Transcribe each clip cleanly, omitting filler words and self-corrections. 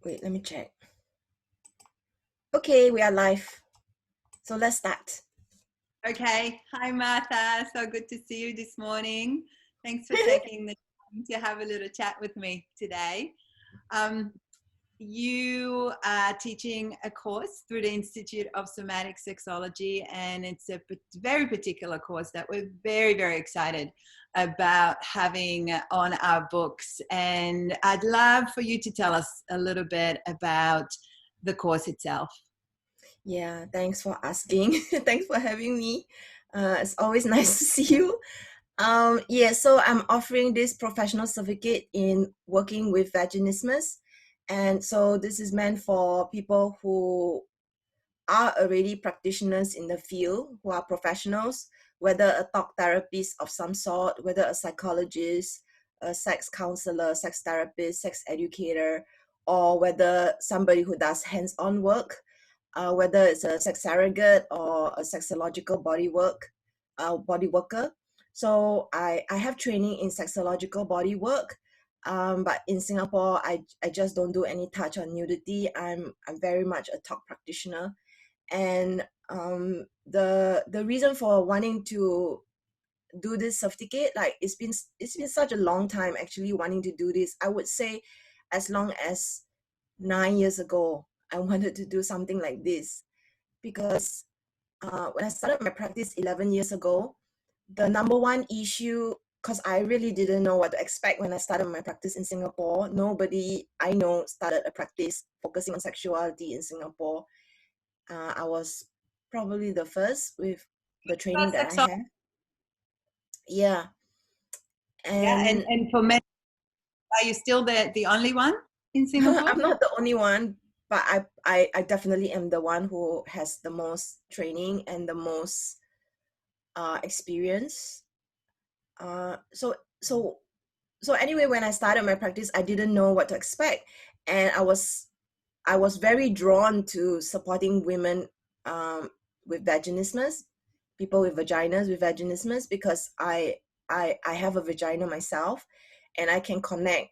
Wait, let me check. Okay, we are live. So let's start. Okay. Hi, Martha. So good to see you this morning. Thanks for taking the time to have a little chat with me today. You are teaching a course through the Institute of Somatic Sexology, and it's a very particular course that we're very, very excited about having on our books. And I'd love for you to tell us a little bit about the course itself. Yeah, thanks for asking. Thanks for having me. It's always nice to see you. Yeah, so I'm offering this professional certificate in working with vaginismus. And so this is meant for people who are already practitioners in the field, who are professionals, whether a talk therapist of some sort, whether a psychologist, a sex counselor, sex therapist, sex educator, or whether somebody who does hands-on work, whether it's a sex surrogate or a sexological body worker. So I have training in sexological body work, but in Singapore, I just don't do any touch on nudity. I'm very much a talk practitioner, and the reason for wanting to do this certificate, like it's been such a long time actually wanting to do this. I would say as long as 9 years ago I wanted to do something like this, because when I started my practice 11 years ago, the number one issue, because I really didn't know what to expect when I started my practice in Singapore. Nobody I know started a practice focusing on sexuality in Singapore. I was probably the first with the training that I have. Yeah. Yeah, And and for men, are you still the only one in Singapore? I'm not the only one, but I definitely am the one who has the most training and the most experience. So anyway, when I started my practice, I didn't know what to expect, and I was very drawn to supporting women with vaginismus, people with vaginas with vaginismus, because I have a vagina myself, and I can connect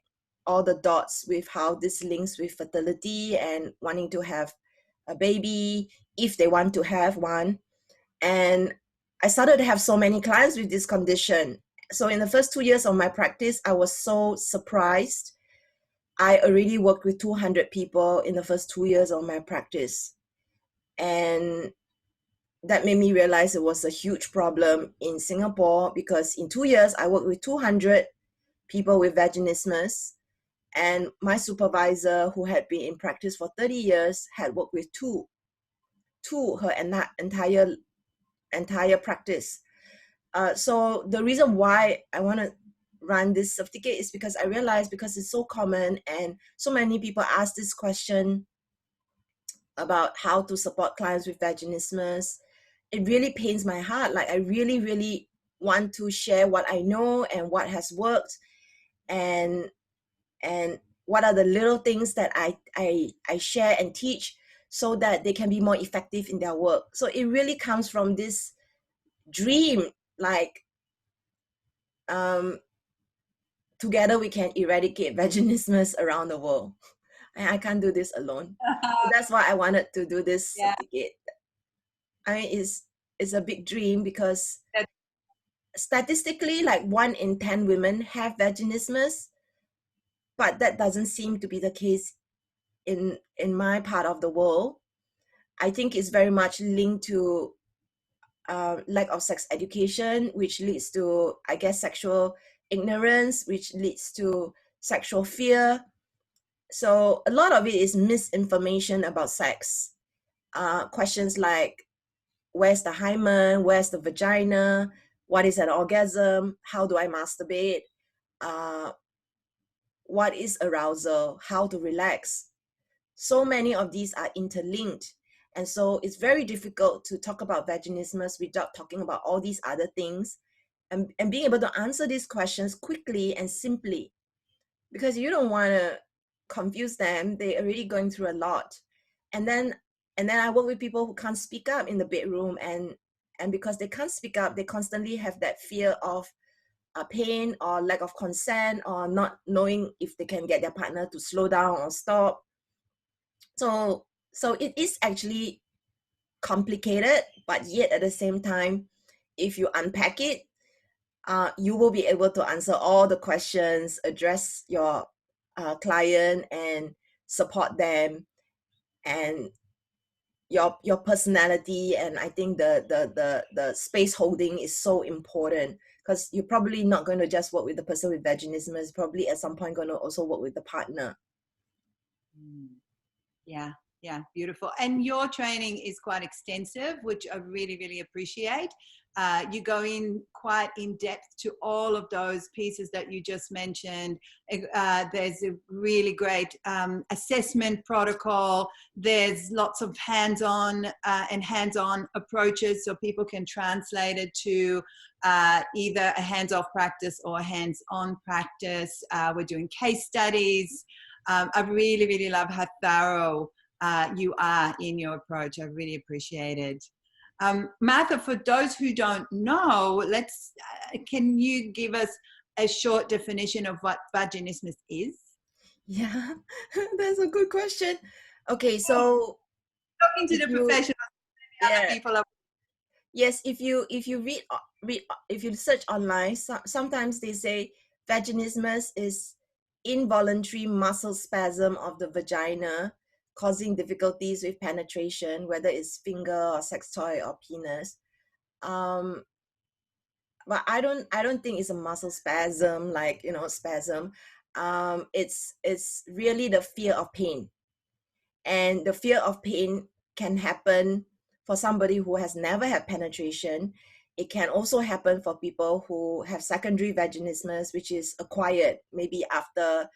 all the dots with how this links with fertility and wanting to have a baby if they want to have one. And I started to have so many clients with this condition. So in the first 2 years of my practice, I was so surprised. I already worked with 200 people in the first 2 years of my practice. And that made me realize it was a huge problem in Singapore, because in 2 years, I worked with 200 people with vaginismus. And my supervisor, who had been in practice for 30 years, had worked with two her entire practice. So the reason why I want to run this certificate is because I realized, because it's so common and so many people ask this question about how to support clients with vaginismus, it really pains my heart. Like I really, really want to share what I know and what has worked, and what are the little things that I share and teach, so that they can be more effective in their work. So it really comes from this dream, like together we can eradicate vaginismus around the world. And I can't do this alone. So that's why I wanted to do this Yeah, certificate. I mean, it's a big dream, because that, statistically, like 1 in 10 women have vaginismus, but that doesn't seem to be the case in my part of the world. I think it's very much linked to lack of sex education, which leads to, I guess, sexual ignorance, which leads to sexual fear. So a lot of it is misinformation about sex. Questions like, where's the hymen, where's the vagina, what is an orgasm, how do I masturbate, what is arousal, how to relax. So many of these are interlinked. And so it's very difficult to talk about vaginismus without talking about all these other things, and being able to answer these questions quickly and simply, because you don't want to confuse them. They're already going through a lot. And then I work with people who can't speak up in the bedroom, and because they can't speak up, they constantly have that fear of pain or lack of consent, or not knowing if they can get their partner to slow down or stop. So it is actually complicated, but yet at the same time, if you unpack it, you will be able to answer all the questions, address your client, and support them, and your personality. And I think the space holding is so important, because you're probably not going to just work with the person with vaginismus. Probably at some point going to also work with the partner. Yeah, yeah, beautiful. And your training is quite extensive, which I really, really appreciate. You go in quite in depth to all of those pieces that you just mentioned. There's a really great assessment protocol. There's lots of hands-on and hands-on approaches, so people can translate it to either a hands-off practice or a hands-on practice. We're doing case studies. I really, really love how thorough you are in your approach. I really appreciate it. Martha, for those who don't know, can you give us a short definition of what vaginismus is? Yeah, that's a good question. Okay, so Talking to if the you, professionals, other yeah, people are. yes, if you read if you search online, sometimes they say vaginismus is involuntary muscle spasm of the vagina causing difficulties with penetration, whether it's finger or sex toy or penis. Um, but I don't think it's a muscle spasm, like, spasm. It's really the fear of pain, and the fear of pain can happen for somebody who has never had penetration. It can also happen for people who have secondary vaginismus, which is acquired maybe after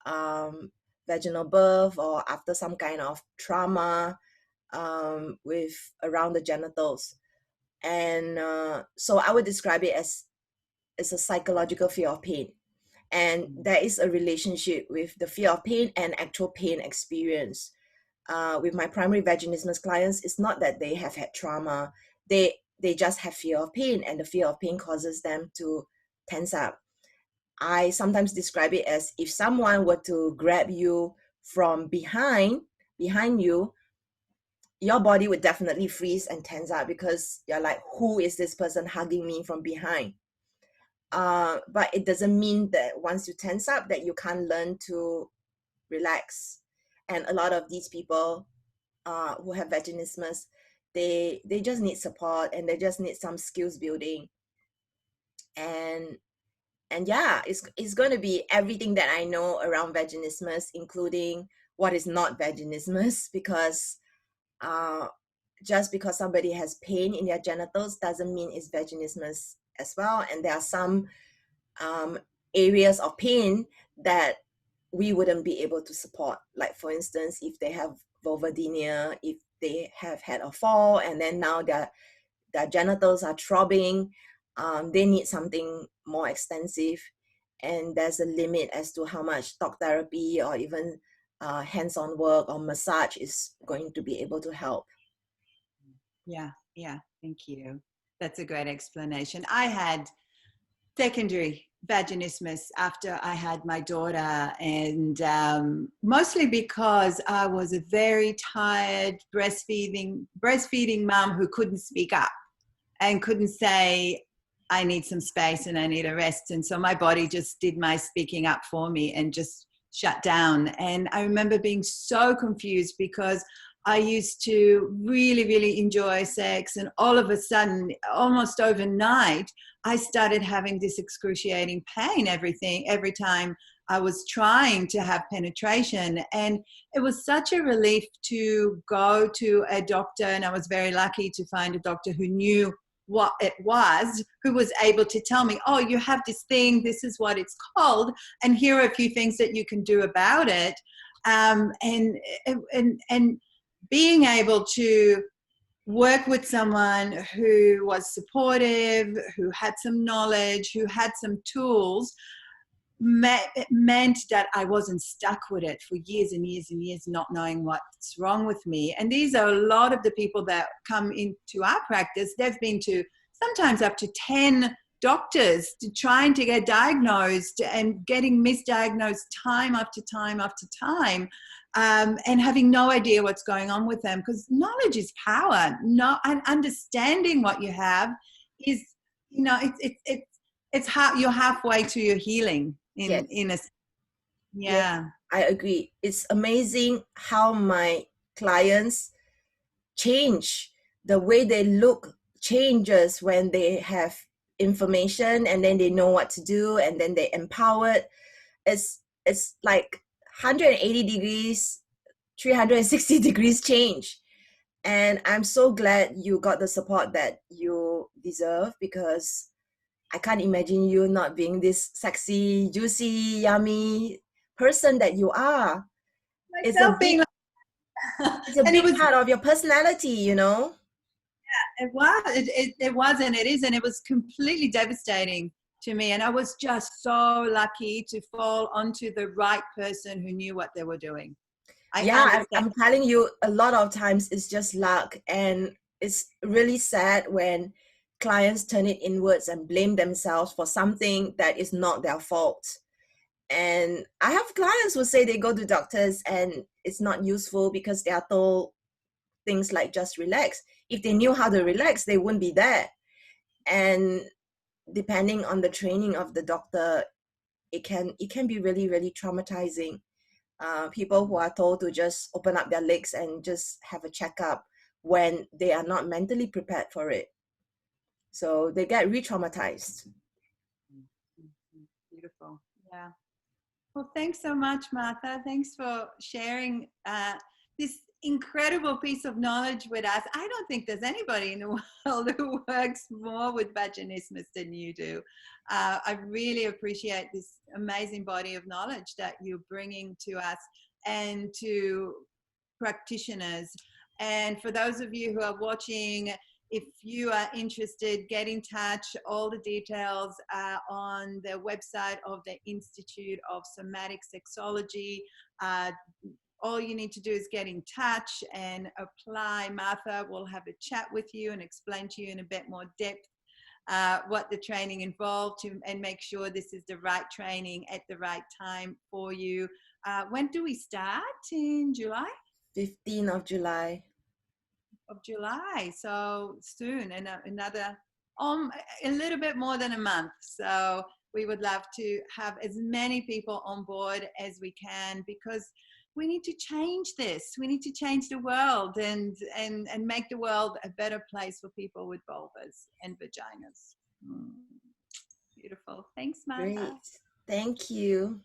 um, vaginal birth or after some kind of trauma with around the genitals. And so I would describe it as a psychological fear of pain. And there is a relationship with the fear of pain and actual pain experience. With my primary vaginismus clients, it's not that they have had trauma. They just have fear of pain, and the fear of pain causes them to tense up. I sometimes describe it as if someone were to grab you from behind you, your body would definitely freeze and tense up, because you're like, who is this person hugging me from behind? But it doesn't mean that once you tense up that you can't learn to relax. And a lot of these people who have vaginismus, they just need support, and they just need some skills building. And yeah, it's going to be everything that I know around vaginismus, including what is not vaginismus, because uh, just because somebody has pain in their genitals doesn't mean it's vaginismus as well. And there are some areas of pain that we wouldn't be able to support. Like, for instance, if they have vulvodynia, if they have had a fall and then now their genitals are throbbing, they need something more extensive. And there's a limit as to how much talk therapy or even hands-on work or massage is going to be able to help. Yeah, yeah, thank you. That's a great explanation. I had secondary vaginismus after I had my daughter, and mostly because I was a very tired breastfeeding mom who couldn't speak up and couldn't say, I need some space and I need a rest. And so my body just did my speaking up for me and just shut down. And I remember being so confused, because I used to really, really enjoy sex, and all of a sudden, almost overnight, I started having this excruciating pain every time I was trying to have penetration. And it was such a relief to go to a doctor, and I was very lucky to find a doctor who knew what it was, who was able to tell me, oh, you have this thing, this is what it's called, and here are a few things that you can do about it. And being able to work with someone who was supportive, who had some knowledge, who had some tools, meant that I wasn't stuck with it for years and years and years, not knowing what's wrong with me. And these are a lot of the people that come into our practice. They've been to sometimes up to 10 doctors to trying to get diagnosed and getting misdiagnosed time after time after time, and having no idea what's going on with them, because knowledge is power. No, and understanding what you have is, you know, it's how you're halfway to your healing Yes. in a Yes, yeah. I agree. It's amazing how my clients change. The way they look changes when they have information and then they know what to do and then they empowered. It's like 180 degrees, 360 degrees change. And I'm so glad you got the support that you deserve, because I can't imagine you not being this sexy, juicy, yummy person that you are. It's a Myself being big like, it's a and it big was, part of your personality, you know? it was, and it is, and it was completely devastating to me. And I was just so lucky to fall onto the right person who knew what they were doing. I Yeah, understand. I'm telling you, a lot of times it's just luck. And it's really sad when clients turn it inwards and blame themselves for something that is not their fault. And I have clients who say they go to doctors and it's not useful because they are told things like just relax. If they knew how to relax, they wouldn't be there. And depending on the training of the doctor, it can be really, really traumatizing. People who are told to just open up their legs and just have a checkup when they are not mentally prepared for it. So they get re-traumatized. Beautiful. Yeah. Well, thanks so much, Martha. Thanks for sharing this incredible piece of knowledge with us. I don't think there's anybody in the world who works more with vaginismus than you do. I really appreciate this amazing body of knowledge that you're bringing to us and to practitioners. And for those of you who are watching, if you are interested, get in touch. All the details are on the website of the Institute of Somatic Sexology. All you need to do is get in touch and apply. Martha will have a chat with you and explain to you in a bit more depth what the training involved, and make sure this is the right training at the right time for you. When do we start? In July? 15th of July. Of July, so soon, and another a little bit more than a month. So we would love to have as many people on board as we can, because we need to change this. We need to change the world and make the world a better place for people with vulvas and vaginas. Beautiful. Thanks, Martha. Great. Thank you.